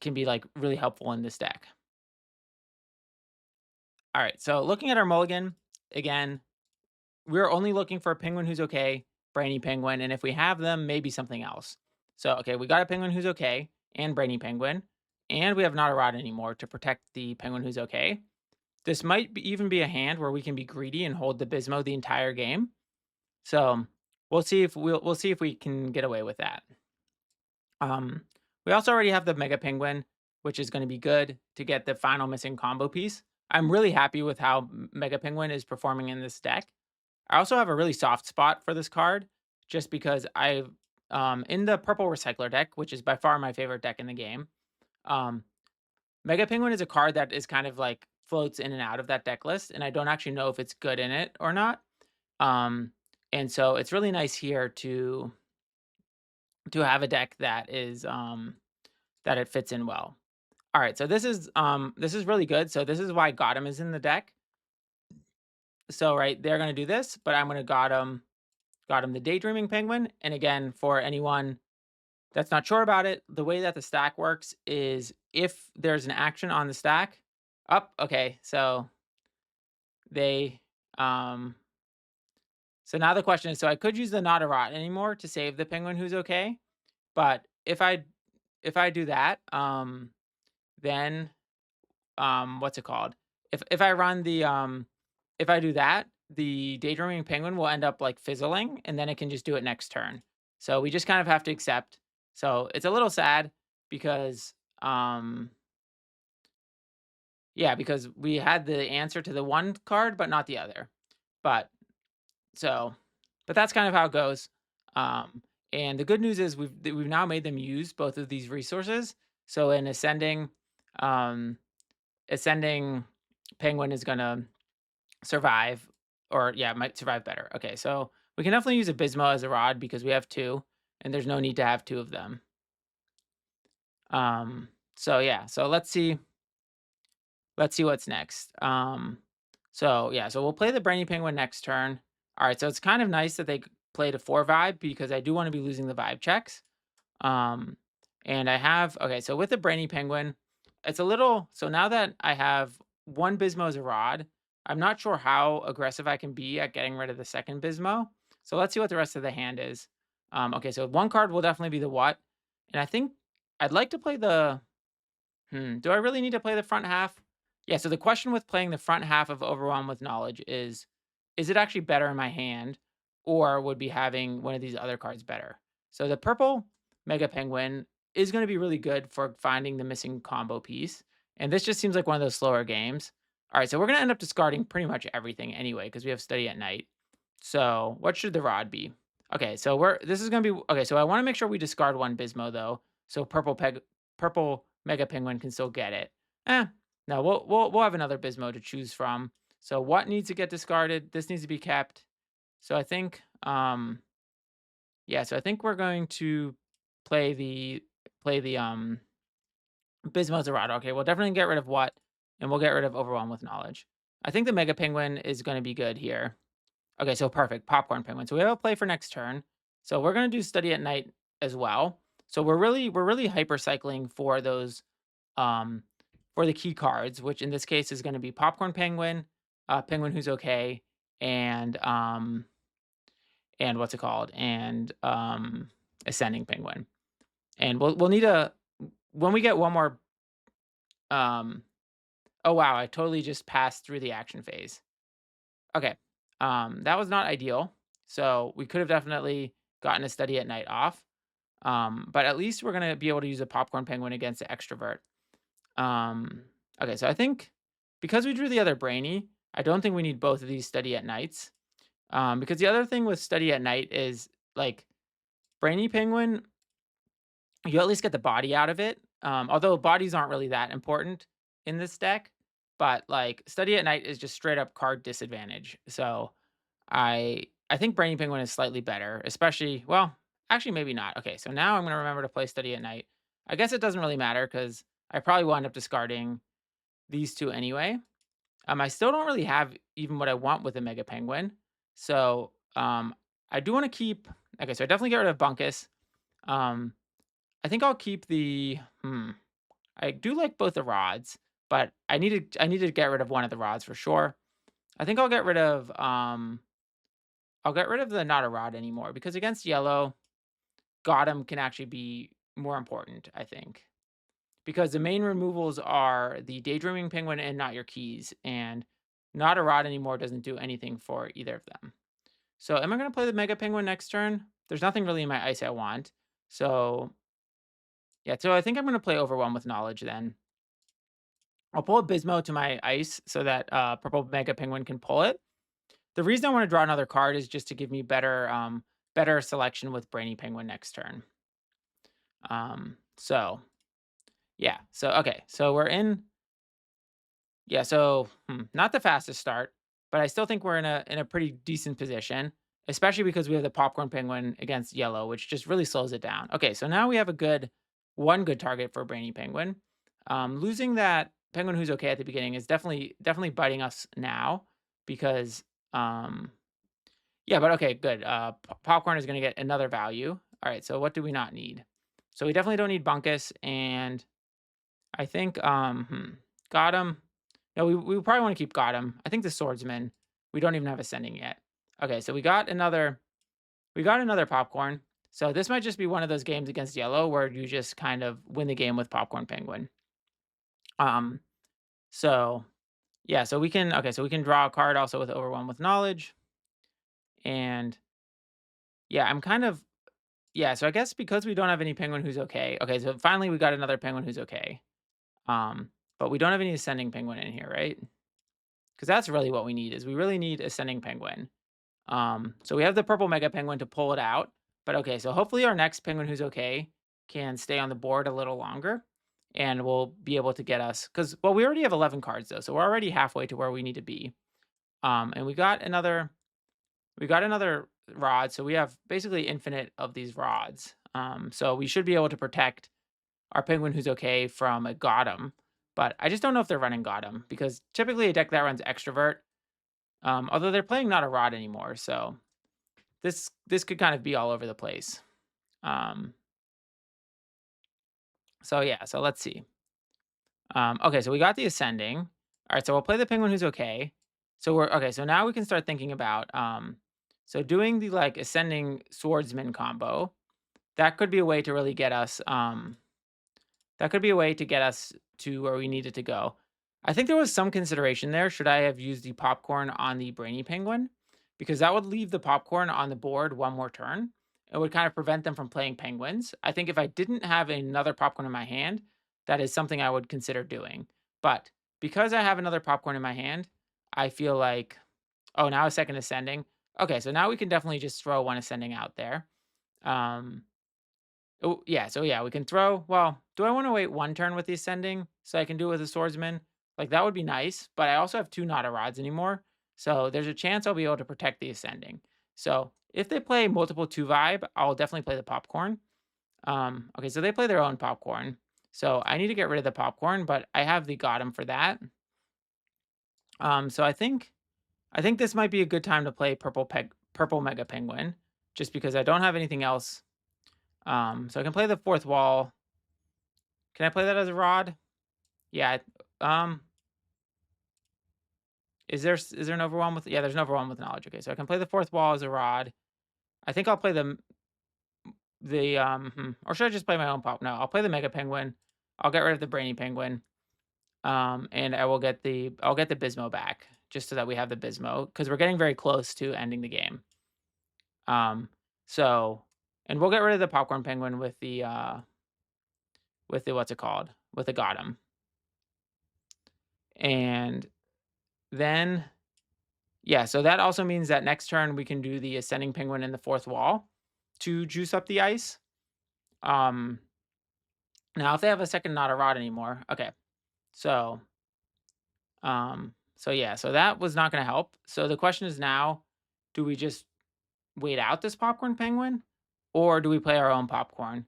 can be like really helpful in this deck. All right, so looking at our mulligan, again, we're only looking for a penguin who's okay, brainy penguin, and if we have them, maybe something else. So, okay, we got a penguin who's okay and brainy penguin, and we have NotaRodAnymore to protect the penguin who's okay. This might even be a hand where we can be greedy and hold the Bismo the entire game. So we'll see if we can get away with that. Um, we also already have the Mega Penguin, which is going to be good to get the final missing combo piece. I'm really happy with how Mega Penguin is performing in this deck. I also have a really soft spot for this card, just because I've in the purple recycler deck, which is by far my favorite deck in the game. Um, Mega Penguin is a card that is kind of like floats in and out of that deck list, and I don't actually know if it's good in it or not. Um, and so it's really nice here to have a deck that is that it fits in well. All right, so this is really good. So this is why GotEm is in the deck. So right, they're gonna do this, but I'm gonna GotEm the Daydreaming Penguin. And again, for anyone that's not sure about it, the way that the stack works is if there's an action on the stack, up, okay, so they so now the question is, so I could use the NotaRodAnymore to save the penguin who's okay, but if I do that, then what's it called? If I run the if I do that, the daydreaming penguin will end up like fizzling, and then it can just do it next turn. So we just kind of have to accept. So it's a little sad because yeah, because we had the answer to the one card, but not the other. But so, but that's kind of how it goes. And the good news is we've now made them use both of these resources. So in um, ascending penguin is gonna survive, or yeah, might survive better. Okay, so we can definitely use a Bismo as a rod because we have two, and there's no need to have two of them. So yeah, so let's see what's next. So yeah, so we'll play the BrainyPenguin next turn. All right, so it's kind of nice that they played a 4 vibe because I do want to be losing the vibe checks. Um, and I have, okay, so with the BrainyPenguin, it's a little, so now that I have one Bismo as a rod, I'm not sure how aggressive I can be at getting rid of the second Bismo. So let's see what the rest of the hand is. Okay, so one card will definitely be the what, and I think I'd like to play the, do I really need to play the front half? Yeah, so the question with playing the front half of Overwhelm with Knowledge is it actually better in my hand, or would be having one of these other cards better? So the purple Mega Penguin is going to be really good for finding the missing combo piece. And this just seems like one of those slower games. All right, so we're going to end up discarding pretty much everything anyway, because we have Study at Night. So what should the rod be? Okay, so this is going to be, okay, so I want to make sure we discard one Bismo though. So purple Mega Penguin can still get it. No, we'll have another Bismo to choose from. So what needs to get discarded? This needs to be kept. So I think yeah, so I think we're going to play the Bismo Zerado. Okay, we'll definitely get rid of what, and we'll get rid of Overwhelm with Knowledge. I think the Mega Penguin is going to be good here. Okay, so perfect. Popcorn Penguin. So we have a play for next turn. So we're going to do Study at Night as well. So we're really hyper cycling for those um for the key cards, which in this case is going to be Popcorn Penguin, Penguin Who's Okay, and what's it called? And Ascending Penguin. And we'll need a, when we get one more um oh wow, I totally just passed through the action phase. Okay. That was not ideal. So we could have definitely gotten a Study at Night off. But at least we're gonna be able to use a Popcorn Penguin against the extrovert. Okay, so I think because we drew the other Brainy, I don't think we need both of these Study at Nights. Because the other thing with Study at Night is like Brainy Penguin, you at least get the body out of it. Although bodies aren't really that important in this deck, but like Study at Night is just straight up card disadvantage. So I think Brainy Penguin is slightly better, especially, well, actually, maybe not. Okay, so now I'm gonna remember to play Study at Night. I guess it doesn't really matter because I probably wind up discarding these two anyway. I still don't really have even what I want with a Mega Penguin. So I do want to keep. Okay, so I definitely get rid of Bunkus. Um, I think I'll keep the. I do like both the rods, but I need to get rid of one of the rods for sure. I think I'll get rid of. I'll get rid of the NotaRodAnymore because against yellow, GotEm can actually be more important. I think because the main removals are the Daydreaming Penguin and Not Your Keys, and NotaRodAnymore doesn't do anything for either of them. So am I going to play the Mega Penguin next turn? There's nothing really in my ice I want. So yeah, so I think I'm going to play OverwhelmWithKnowledge then. I'll pull a Bizmo to my ice so that PurpleMegaPenguin can pull it. The reason I want to draw another card is just to give me better selection with BrainyPenguin next turn. So yeah, so okay, so we're in. Yeah, so not the fastest start, but I still think we're in a pretty decent position, especially because we have the Popcorn Penguin against yellow, which just really slows it down. Okay, so now we have one good target for Brainy Penguin. Losing that Penguin who's okay at the beginning is definitely biting us now because yeah, but okay, good. Popcorn is going to get another value. All right, so what do we not need? So we definitely don't need Bunkus, and I think GotEm. No, we probably want to keep GotEm. I think the Swordsman. We don't even have Ascending yet. Okay, so we got another Popcorn. So this might just be one of those games against yellow where you just kind of win the game with Popcorn Penguin. Um, so yeah, so we can so we can draw a card also with Overwhelm with Knowledge. And yeah, I'm kind of yeah, so I guess because we don't have any Penguin who's okay. Okay, so finally we got another Penguin who's okay. But we don't have any Ascending Penguin in here, right? Because that's really what we need is we really need Ascending Penguin. So we have the purple Mega Penguin to pull it out. But okay, so hopefully our next Penguin who's okay can stay on the board a little longer. And we'll be able to get us because well, we already have 11 cards though, so we're already halfway to where we need to be. And we got another rod, so we have basically infinite of these rods. So we should be able to protect our Penguin who's okay from a GotEm. But I just don't know if they're running GotEm because typically a deck that runs Extrovert, although they're playing Not a Rod anymore, so this could kind of be all over the place. So yeah, so let's see. Okay, so we got the Ascending. All right, so we'll play the Penguin who's okay. So we're okay. So now we can start thinking about so doing the like Ascending Swordsman combo. That could be a way to really get us that could be a way to get us to where we needed to go. I think there was some consideration there. Should I have used the popcorn on the Brainy Penguin? Because that would leave the popcorn on the board one more turn. It would kind of prevent them from playing penguins. I think if I didn't have another popcorn in my hand, that is something I would consider doing. But because I have another popcorn in my hand, I feel like, oh, now a second Ascending. Okay, so now we can definitely just throw one Ascending out there. Oh, yeah, so yeah, we can throw well, do I wanna wait one turn with the Ascending so I can do it with the Swordsman? Like, that would be nice, but I also have 2 Not Rods anymore, so there's a chance I'll be able to protect the Ascending. So, if they play multiple 2 vibe, I'll definitely play the Popcorn. Okay, so they play their own Popcorn. So, I need to get rid of the Popcorn, but I have the GotEm for that. So I think this might be a good time to play Purple Mega Penguin, just because I don't have anything else so I can play the fourth wall. Can I play that as a rod? Yeah. Is there an overwhelm with? Yeah, there's an overwhelm with knowledge. Okay, so I can play the fourth wall as a rod. I think I'll play or should I just play my own pop? No, I'll play the Mega Penguin. I'll get rid of the Brainy Penguin. And I'll get the Bizmo back just so that we have the Bizmo because we're getting very close to ending the game. So and we'll get rid of the Popcorn Penguin with the what's it called? With the GotEm. And then, yeah, so that also means that next turn we can do the Ascending Penguin in the fourth wall to juice up the ice. Now if they have a second Not a Rod anymore, okay. So, so yeah, so that was not going to help. So the question is now, do we just wait out this Popcorn Penguin, or do we play our own popcorn?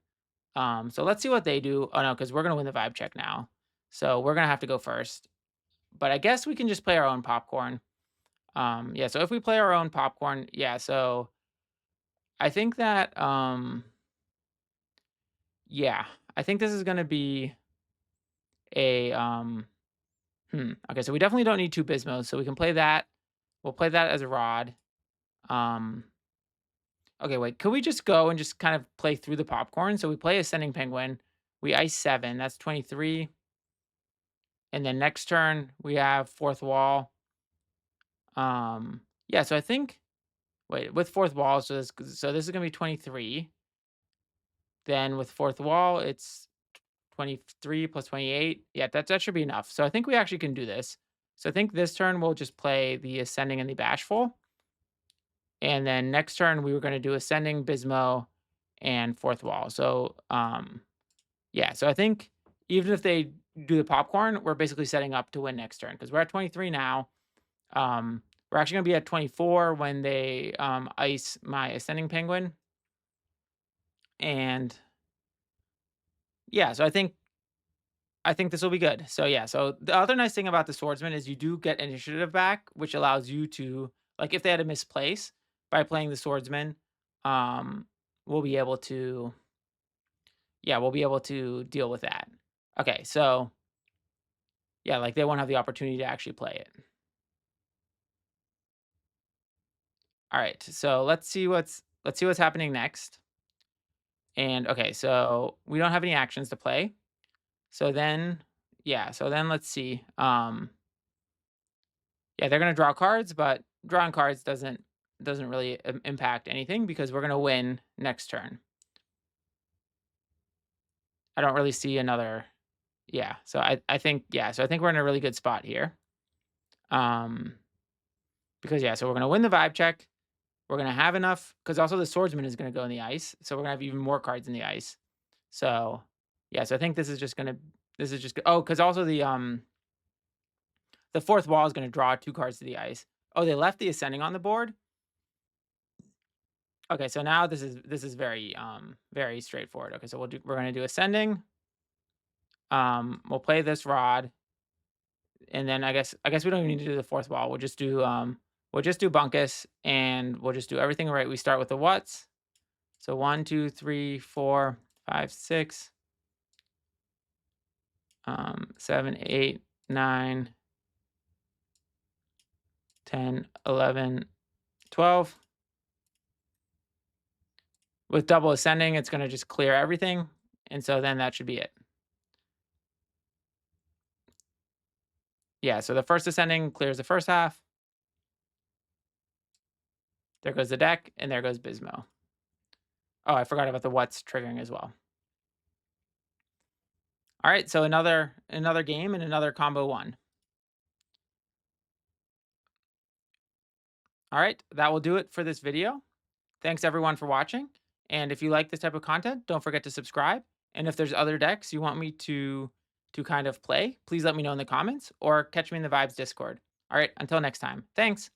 So let's see what they do. Oh no, because we're gonna win the vibe check now. So we're gonna have to go first. But I guess we can just play our own popcorn. Yeah, so if we play our own popcorn, yeah, so I think that yeah, I think this is gonna be a okay, so we definitely don't need two Bismos, so we can play that. We'll play that as a rod. Um okay, wait, could we just go and just kind of play through the popcorn? So we play Ascending Penguin, we ice 7, that's 23. And then next turn we have fourth wall. Yeah, so I think wait, with fourth wall, so this is gonna be 23. Then with fourth wall, it's 23 plus 28. Yeah, that should be enough. So I think we actually can do this. So I think this turn we'll just play the Ascending and the Bashful. And then next turn we were going to do Ascending, Bismo, and fourth wall. So yeah, so I think even if they do the popcorn, we're basically setting up to win next turn because we're at 23 now. We're actually going to be at 24 when they ice my Ascending Penguin. And yeah, so I think this will be good. So yeah, so the other nice thing about the swordsman is you do get initiative back, which allows you to, like, if they had a misplace by playing the swordsman, um, we'll be able to, yeah, we'll be able to deal with that. Okay, so yeah, like they won't have the opportunity to actually play it. All right, so let's see what's happening next. And okay, so we don't have any actions to play. So then, yeah, so then let's see. Yeah, they're gonna draw cards, but drawing cards doesn't really impact anything because we're gonna win next turn. I don't really see another. Yeah, so I think yeah, so I think we're in a really good spot here. Um, because yeah, so we're gonna win the vibe check. We're gonna have enough because also the swordsman is gonna go in the ice, so we're gonna have even more cards in the ice. So yeah, so I think this is just oh because also the fourth wall is gonna draw 2 cards to the ice. Oh, they left the ascending on the board. Okay, so now this is very straightforward. Okay, so we're gonna do ascending. We'll play this rod, and then I guess we don't even need to do the fourth wall. We'll just do bunkus, and we'll just do everything right. We start with the whats. So 1, 2, 3, 4, 5, 6, 7, 8, 9, 10, 11, 12. With double ascending, it's gonna just clear everything, and so then that should be it. Yeah, so the first ascending clears the first half. There goes the deck, and there goes Bismo. Oh, I forgot about the what's triggering as well. All right, so another game and another combo one. All right, that will do it for this video. Thanks everyone for watching. And if you like this type of content, don't forget to subscribe. And if there's other decks you want me to kind of play, please let me know in the comments or catch me in the Vibes Discord. All right, until next time. Thanks.